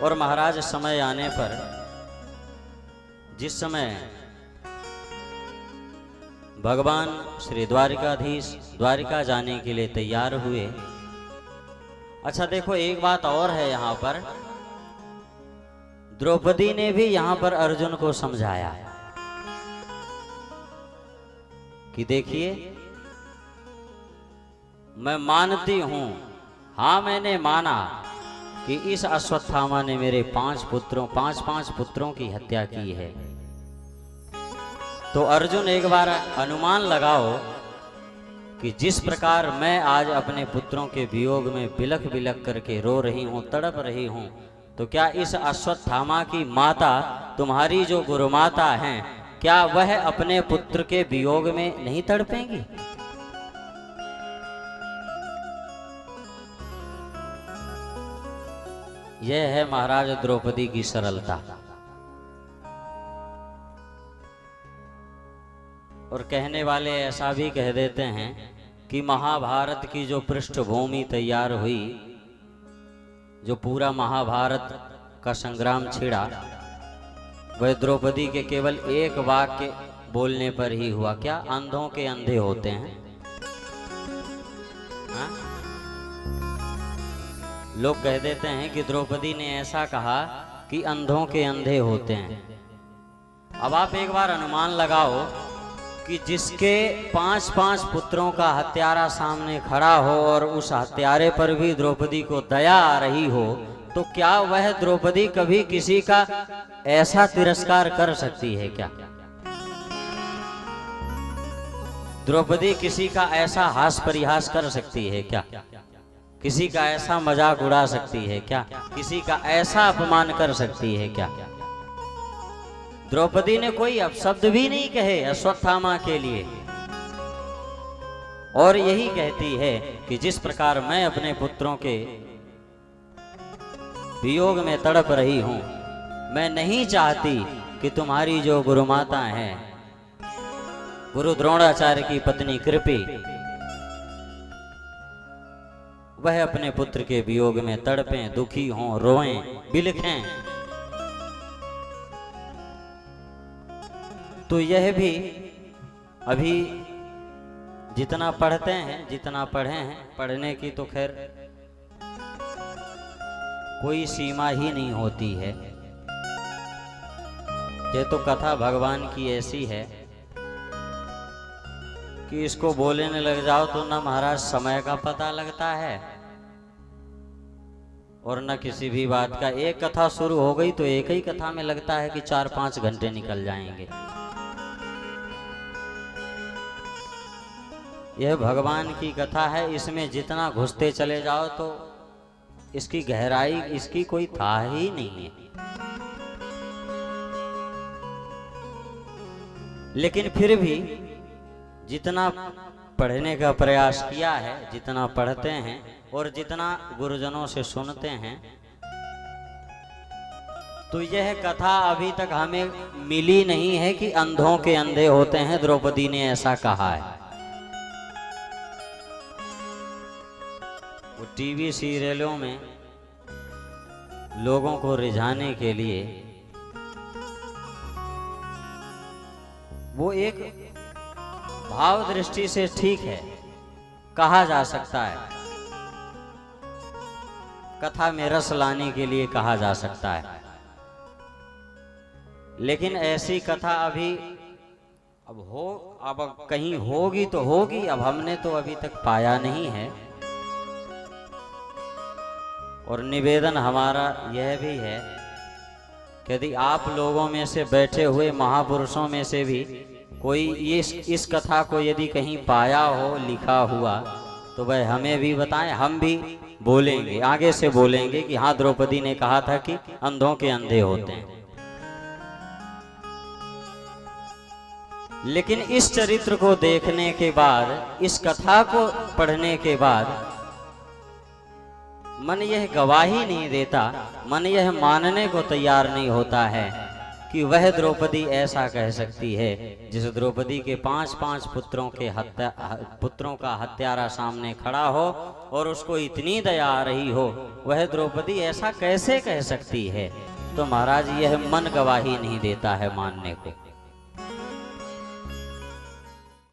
और महाराज समय आने पर जिस समय भगवान श्री द्वारिकाधीश द्वारिका जाने के लिए तैयार हुए। अच्छा देखो, एक बात और है यहां पर, द्रौपदी ने भी यहां पर अर्जुन को समझाया कि देखिए, मैं मानती हूं, हां मैंने माना कि इस अश्वत्थामा ने मेरे पांच पुत्रों की हत्या की है। तो अर्जुन एक बार अनुमान लगाओ कि जिस प्रकार मैं आज अपने पुत्रों के वियोग में बिलख बिलख करके रो रही हूं, तड़प रही हूं, तो क्या इस अश्वत्थामा की माता, तुम्हारी जो गुरुमाता हैं, क्या वह अपने पुत्र के वियोग में नहीं तड़पेंगी? यह है महाराज द्रौपदी की सरलता। और कहने वाले ऐसा भी कह देते हैं कि महाभारत की जो पृष्ठभूमि तैयार हुई, जो पूरा महाभारत का संग्राम छिड़ा, वह द्रौपदी के केवल एक वाक्य बोलने पर ही हुआ। क्या अंधों के अंधे होते हैं? हा? लोग कह देते हैं कि द्रौपदी ने ऐसा कहा कि अंधों के अंधे होते हैं। अब आप एक बार अनुमान लगाओ कि जिसके 5 पुत्रों का हत्यारा सामने खड़ा हो और उस हत्यारे पर भी द्रौपदी को दया आ रही हो, तो क्या वह द्रौपदी कभी किसी का ऐसा तिरस्कार कर सकती है? क्या द्रौपदी किसी का ऐसा हास परिहास कर सकती है? क्या किसी का ऐसा मजाक उड़ा सकती है? क्या किसी का ऐसा अपमान कर सकती है? क्या द्रौपदी ने कोई अपशब्द भी नहीं कहे अश्वत्थामा के लिए, और यही कहती है कि जिस प्रकार मैं अपने पुत्रों के वियोग में तड़प रही हूं, मैं नहीं चाहती कि तुम्हारी जो गुरुमाता हैं, गुरु द्रोणाचार्य की पत्नी कृपी, वह अपने पुत्र के वियोग में तड़पें, दुखी हों, रोएं, बिलखें। तो यह भी अभी जितना पढ़ते हैं, जितना पढ़े हैं, पढ़ने की तो खैर कोई सीमा ही नहीं होती है। ये तो कथा भगवान की ऐसी है कि इसको बोलने लग जाओ तो ना महाराज समय का पता लगता है और न किसी भी बात का। एक कथा शुरू हो गई तो एक ही कथा में लगता है कि 4-5 घंटे निकल जाएंगे। यह भगवान की कथा है, इसमें जितना घुसते चले जाओ तो इसकी गहराई, इसकी कोई था ही नहीं है। लेकिन फिर भी जितना पढ़ने का प्रयास किया है, जितना पढ़ते हैं और जितना गुरुजनों से सुनते हैं, तो यह कथा अभी तक हमें मिली नहीं है कि अंधों के अंधे होते हैं। द्रौपदी ने ऐसा कहा है। वो टीवी सीरियलों में लोगों को रिझाने के लिए वो एक भाव दृष्टि से ठीक है, कहा जा सकता है, कथा में रस लाने के लिए कहा जा सकता है। लेकिन ऐसी कथा अभी अब कहीं होगी तो होगी, अब हमने तो अभी तक पाया नहीं है। और निवेदन हमारा यह भी है कि यदि आप लोगों में से बैठे हुए महापुरुषों में से भी कोई इस कथा को यदि कहीं पाया हो लिखा हुआ, तो वह हमें भी बताएं, हम भी बोलेंगे, आगे से बोलेंगे कि हाँ, द्रौपदी ने कहा था कि अंधों के अंधे होते हैं। लेकिन इस चरित्र को देखने के बाद, इस कथा को पढ़ने के बाद मन यह गवाही नहीं देता, मन यह मानने को तैयार नहीं होता है कि वह द्रौपदी ऐसा कह सकती है जिस द्रौपदी के 5-5 पुत्रों का हत्यारा सामने खड़ा हो और उसको इतनी दया आ रही हो, वह द्रौपदी ऐसा कैसे कह सकती है? तो महाराज यह मन गवाही नहीं देता है मानने को।